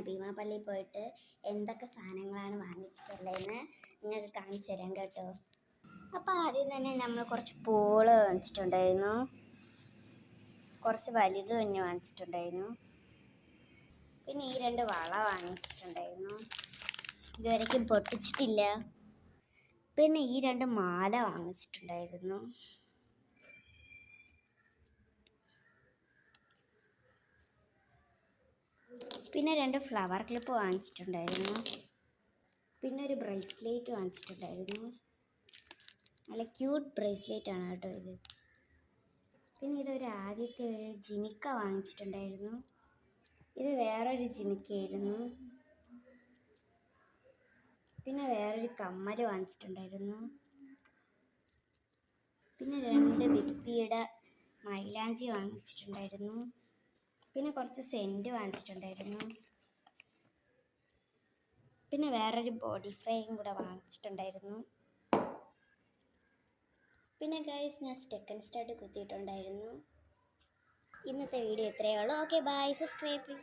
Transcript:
ഭീമാപള്ളി പോയിട്ട് എന്തൊക്കെ സാധനങ്ങളാണ് വാങ്ങിച്ചിട്ടുള്ളതെന്ന് നിങ്ങൾക്ക് കാണിച്ചു തരാം കേട്ടോ. അപ്പോൾ ആദ്യം തന്നെ നമ്മൾ കുറച്ച് പൂള് വാങ്ങിച്ചിട്ടുണ്ടായിരുന്നു, കുറച്ച് വലുത് തന്നെ വാങ്ങിച്ചിട്ടുണ്ടായിരുന്നു. പിന്നെ ഈ 2 വള വാങ്ങിച്ചിട്ടുണ്ടായിരുന്നു, ഇതുവരെയ്ക്കും പൊട്ടിച്ചിട്ടില്ല. പിന്നെ ഈ 2 മാല വാങ്ങിച്ചിട്ടുണ്ടായിരുന്നു. പിന്നെ 2 ഫ്ലവർ ക്ലിപ്പ് വാങ്ങിച്ചിട്ടുണ്ടായിരുന്നു. പിന്നെ ഒരു ബ്രേസ്ലെറ്റ് വാങ്ങിച്ചിട്ടുണ്ടായിരുന്നു, നല്ല ക്യൂട്ട് ബ്രേസ്ലെറ്റ് ആണ് കേട്ടോ ഇത്. പിന്നെ ഇതൊരു ആദ്യത്തെ ഒരു ജിമിക്ക വാങ്ങിച്ചിട്ടുണ്ടായിരുന്നു, ഇത് വേറൊരു ജിമിക്കയായിരുന്നു. പിന്നെ വേറൊരു കമ്മൽ വാങ്ങിച്ചിട്ടുണ്ടായിരുന്നു. പിന്നെ 2 ബിപ്പിയുടെ മൈലാഞ്ചി വാങ്ങിച്ചിട്ടുണ്ടായിരുന്നു. പിന്നെ കുറച്ച് സെൻറ്റ് വാങ്ങിച്ചിട്ടുണ്ടായിരുന്നു. പിന്നെ വേറൊരു ബോഡി ഫ്രെയിം കൂടെ വാങ്ങിച്ചിട്ടുണ്ടായിരുന്നു. പിന്നെ ഗൈസ് ഞാൻ സ്റ്റെക്കൻ സ്റ്റഡ് കുത്തിയിട്ടുണ്ടായിരുന്നു. ഇന്നത്തെ വീഡിയോ ഇത്രയേ ഉള്ളൂ. Okay bye, subscribe.